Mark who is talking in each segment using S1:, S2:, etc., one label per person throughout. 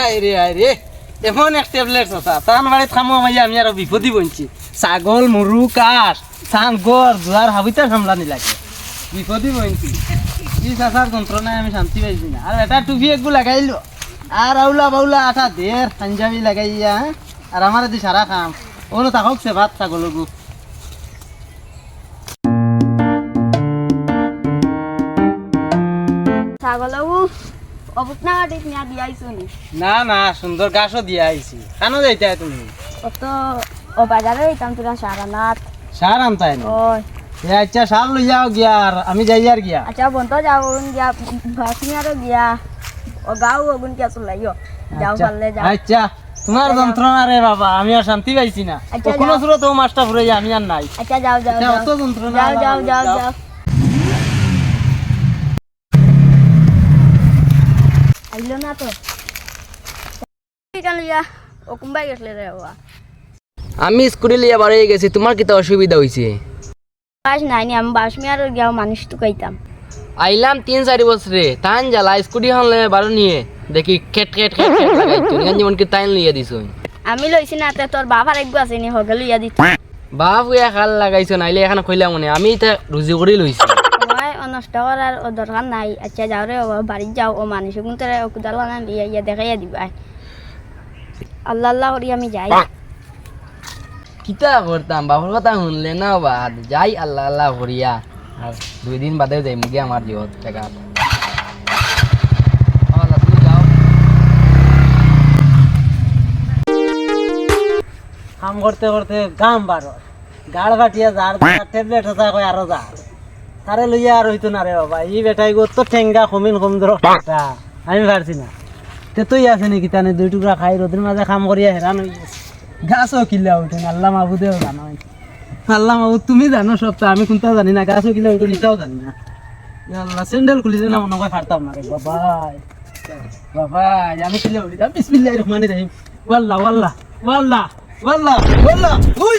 S1: আরে এমন এক ট্যাবলেট চাচা তার বাড়িতে খামো মাইয়া আমি আর বিপদই বলছি ছাগল মরু কাঠ সান গড় জোয়ার হাবিতা সামলানি লাগে বিপদই বলছি কি চাচার যন্ত্রণায় আমি শান্তি পাইছি না আর এটা টুপি একগু লাগাইলো আর আউলা বাউলা আঠা দের পাঞ্জাবি লাগাইয়া আর আমার দি সারা খাম ওনো তাকক সে ভাত ছাগল গু
S2: ছাগলবু অবুকনা কাটিত নিয়া দিয়াইছো নি
S1: না না সুন্দর গাছও দিয়া আইছি কানো যাইতা তুমি
S2: অত ও বাজারে হইতাম তোরা সারানাথ
S1: সার আনতাই না
S2: ওই
S1: আচ্ছা সার লই যাও গিয়া আর আমি যাই আর গিয়া
S2: আচ্ছা বন্ধ যাবুন গিয়া ভাসিয়ারও গিয়া ও গাও ওগুন গিয়া চলাইও যাও পারলে যাও
S1: আচ্ছা তোমার যন্ত্রণা রে বাবা আমি আর শান্তি পাইছি না
S2: আচ্ছা,
S1: কোনো
S2: যাও।
S1: সুরত ও মাছটা ফুরে আমি আর নাই
S2: আচ্ছা যাও যাও
S1: আচ্ছা,
S2: যাও
S1: অত যন্ত্রণা
S2: যাও যাও
S1: আমার,
S2: যাও
S1: যাও।
S2: যাও আইলো না তো কেন ইয়া ও কুম্বাই গেছলে রে বাবা
S3: আমি স্কুটি লিয়ে বাড়ি গেছি তোমার কিতা অসুবিধা হয়েছে
S2: বাস নাই নি আমি বাসমিয়ার গিয়া মানুষ তো কইতাম
S3: আইলাম 3-4 বছরে তান জ্বালা স্কুটি হন বারো নিয়ে দেখি খেট খেট খেট খেট লাগাইছো নিগান যেমন কি তাইন লিয়ে দিছো
S2: আমি লইছি না তে তোর বাবার একগু আছে নি হগেল ইয়া দিত
S3: বাপ ইয়া খাল লাগাইছো নাইলে এখানে কইলাম মনে আমি এটা রুজি করে লইছি
S2: সময় নষ্ট করার ও দরকার নাই আচ্ছা যাও রে বাবা বাড়ি যাও ও মানুষ কিন্তু ও কুদাল বানান লিয়া ইয়া দেখাইয়া দিবা আল্লাহ আল্লাহ করি আমি যাই
S3: কিতা করতাম বাবার কথা শুনলে না বাদ যাই আল্লাহ আল্লাহ করিয়া আর 2 দিন বাদে যাই মুগে আমার জিওত টাকা
S1: কাম করতে করতে গাম বারো গাড় ফাটিয়া যার ট্যাবলেট হতা কয় আরো যা তারে লইয়া আর হইতো না রে বাবা ই বেটাই গো তো ঠেঙ্গা কমিন কম ধর আমি পারছি না তে তুই আছে নাকি তানে 2 টুকরা খাই রোদের মাঝে কাম করিয়া হেরান হই গাছও কিল্লা উঠে আল্লাহ মাহবুদেও জানো আল্লাহ মাহবুদ তুমি জানো সব তো আমি কোনটা জানি না গাছও কিল্লা উঠে নিটাও জানি না আল্লাহ স্যান্ডেল খুলিছে না মনে হয় ফাড়তাম না রে বাবা বাবা আমি কিল্লা উঠি বিসমিল্লাহির রহমানির রহিম ওয়াল্লাহ ওয়াল্লাহ ওয়াল্লাহ ওয়াল্লাহ ওয়াল্লাহ উই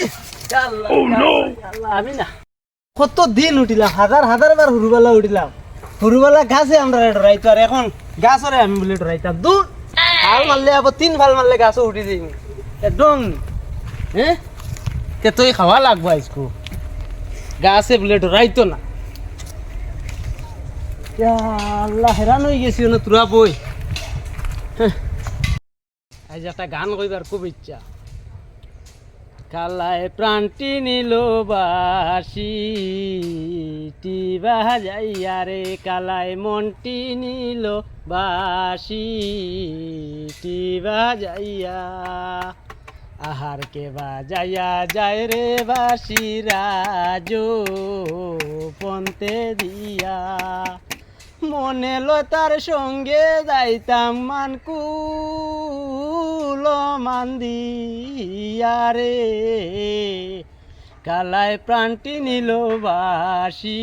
S1: আল্লাহ আল্লাহ আমি না কত দিন উঠিলাম হাজার হাজার বার হুরুবালা উঠিলাম হুরুবালা গাছে আমরা ডরাইতো আর এখন গাছরে আমি বলে ডরাইতাম দূর ফাল মারলে আবার 3 ফাল মারলে গাছও উঠি যাই একদম হ্যাঁ তে তুই খাওয়া লাগবো আজকু গাছে বলে ডরাইতো না আল্লাহ হেরান হয়ে গেছি না তোরা বই আজ একটা গান কইবার খুব ইচ্ছা কালায় প্রাণটি নিল বাসি টিবা যাইয়া রে কালায় মনটি নিল বাসি টিবা যাইয়া আহার কে বাজাইয়া যায় রে বাসি রাজো পন্তে দিয়া মনে লতার সঙ্গে যাইতাম মানকুল মান্দিয়া রে কালায় প্রাণটি নিল বাসি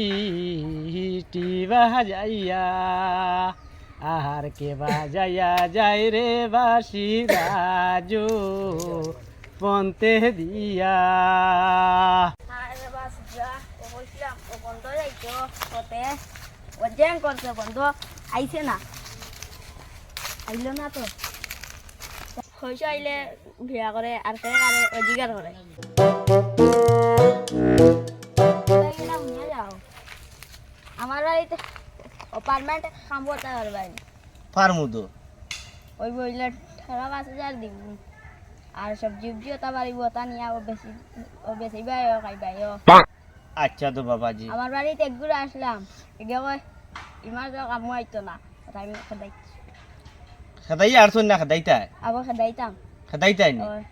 S1: টিবা যাইয়া আহার কে বাজাইয়া যায় রে বাসি রাজো পন্তে দিয়া
S2: আরে বাস যা ও কইছিলাম ও বন্ধ যাইতো ওতে ও জ্যাম করছে বন্ধ আইছে না আইলো না তো হইছে আইলে বিয়া করে আর কে করে অধিকার করে আমার বাড়িতে অ্যাপার্টমেন্টে কাম করতে পারবেন
S1: ফার্মুদো
S2: ওই বইলে 18,000 দিব আর সবজি উবজিও তা পারিব তা নিয়ে ও বেশি ভাই খাইবাই
S1: আচ্ছা তো বাবাজি
S2: আমার বাড়িতে একগুলো আসলাম এগে কয় ইমার তো কামু আইতো না তাই আমি খেদাই
S1: খাদাই আর শুন না খাদাইতা
S2: আবার খেদাইতাম
S1: খাদাইতাই নি
S2: ওই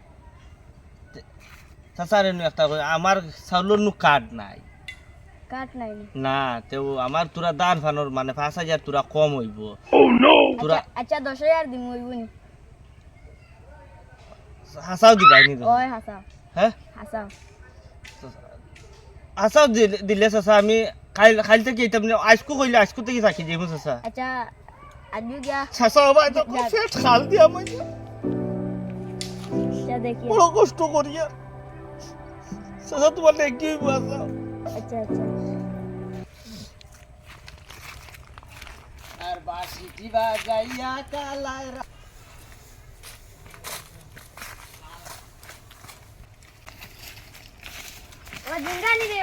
S1: সাসারে নু একটা আমার চাউলর নু কার্ড নাই
S2: কাট নাই নি।
S1: না তেও আমার তোরা দান ফানোর মানে 5,000 তোরা কম হইব তোরা
S2: আচ্ছা 10,000 দিমু হইব নি
S1: হাসাও দিবাই নি
S2: ওই হাসাও
S1: হ্যাঁ
S2: হাসাও
S1: হাসাও দিলে সাসা আমি খাইল থেকে এটা আজকু কইলে আজকু থেকে থাকি যাইমু সাসা
S2: আচ্ছা আজু গিয়া
S1: সাসা বাবা তো পেট খাল দিয়া মই
S2: আচ্ছা দেখি
S1: বড় কষ্ট করিয়া সাসা তোমার দেখি বাসা
S2: আচ্ছা আচ্ছা
S1: আর বাসিটি বাজাইয়া কালায়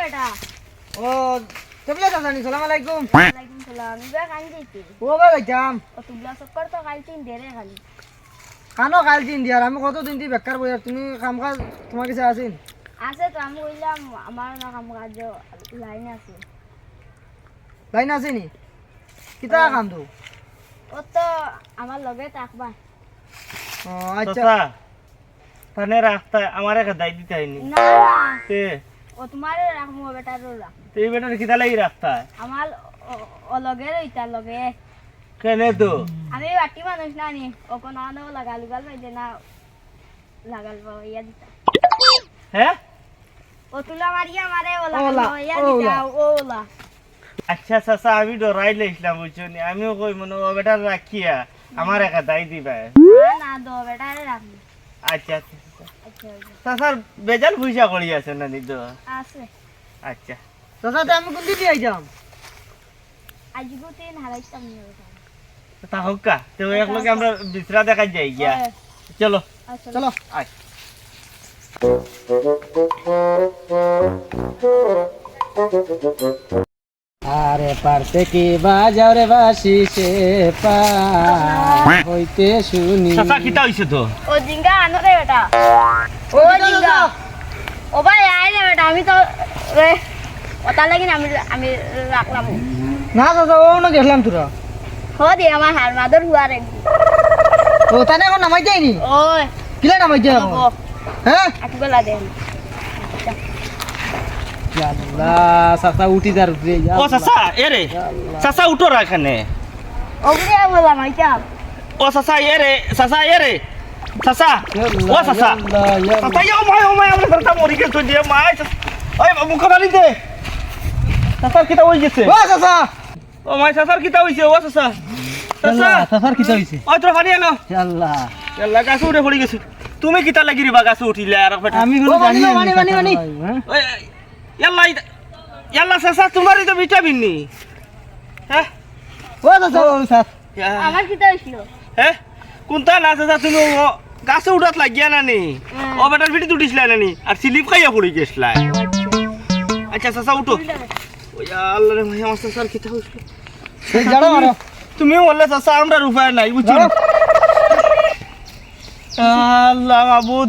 S2: বেটা
S1: ও ট্যাবলেট আসানি সালাম আলাইকুম
S2: ওয়ালাইকুম সালাম ইবা কান দিতে
S1: ও বা যাইতাম
S2: ও তুগলা চক্কর তো কাল তিন দেরে খালি
S1: কানো কাল দিন দিয়ার আমি কতদিন দি বেকার বই আর তুমি কাম কাজ তোমার কাছে আছেন
S2: আছে তো আমি কইলাম আমার না কাম কাজ লাইন আছে
S1: লাইন আছেনি কিতা কাম তো
S2: ও তো আমার লগে থাকবা
S1: ও আচ্ছা
S4: চাচা তানে রাস্তা আমার একটা দাই দিতে হয়নি
S2: না না
S4: তে
S2: ও তোমার রাখমু বেটার রাখ
S4: তে এই বেটার কিতা লাগি রাস্তা
S2: আমার ও লগে রইতা লগে
S4: কেনে তো
S2: আমি বাটি মানুষ না নি ও কোন আনো লাগাল গাল পাইতে না লাগাল ইয়া দিতা
S4: হ্যাঁ
S2: ও তুলা মারিয়া মারে ও
S1: ওলা,
S2: লাগাল ইয়া দিতা ওলা
S4: আচ্ছা চাচা আমি ডরাই লাইছিলাম বুঝছনি আমিও কই মনে ও বেটার রাখিয়া আমার একটা দাই দিবা
S2: না না দো বেটারে রাখমু
S4: আচ্ছা আচ্ছা
S2: আচ্ছা
S4: চাচার বেজাল পয়সা করি আছে না নি তো
S2: আছে
S4: আচ্ছা
S1: চাচা আমি কোন দিদি আইতাম
S2: আজ গুতিন হারাইতাম নি ওটা
S4: তা হোক কা তো এক লগে আমরা বিছরা দেখা যাই গিয়া চলো
S2: আচ্ছা
S1: চলো
S4: আয়
S1: আরে পারতে কি বাজাও রে বাসি সে পা হইতে শুনি
S4: চাচা কিতা হইছে তো
S2: ও জিঙ্গা আনো রে বেটা ও জিঙ্গা ও ভাই আয় রে বেটা আমি তো রে ওটা লাগি না আমি রাখলাম
S1: না চাচা ও না গেলাম তোরা
S2: হো দে আমার হার মাদর হুয়া রে
S1: ও তানে এখন নামাই যায়নি
S2: ওই
S1: কিলা নামাই যায় এখন হ্যাঁ
S2: আটবেলা দে
S1: আল্লাহ চাচা উঠি যার রে
S4: ও চাচা এরে চাচা উঠো রা এখানে
S2: ওগুলি বলা মাইতা
S4: ও চাচা এরে চাচা এরে চাচা ও চাচা চাচা ও মাই আমরা ঘরটা মরি গেছে দিয়ে মাই ওই মুখ বাড়ি দে চাচা কিতা হই গেছে
S1: ও চাচা
S4: ও মাই চাচার কিতা হইছে ও চাচা চাচা
S1: চাচার কি হইছে
S4: ওই তোর পানি আনো
S1: আল্লাহ
S4: আল্লাহ গাছে উঠে পড়ে গেছে তুমি কিতা লাগি রে বা গাছে উঠিলে আর বেটা
S1: আমি হলো জানি মানি
S4: ওই ইয়াল্লা ইয়াল্লা চাচা তোমারই তো ভিটামিন নি হ্যাঁ
S1: ও চাচা ও চাচা
S2: আমার কিতা হইছিল
S4: হ্যাঁ কোনটা না চাচা তুমি ও গাছে উঠাত লাগিয়া না নি ও বেটার ভিটি উঠিছিলা না নি আর স্লিপ খাইয়া পড়ে গেছিলা আচ্ছা চাচা উঠো ওই আল্লাহ রে ভাই আমার চাচার কিতা হইছে
S1: জানো মারো
S4: তুমি বললে চাচা আমরা উপায় নাই বুঝছো আল্লাহ মাবুদ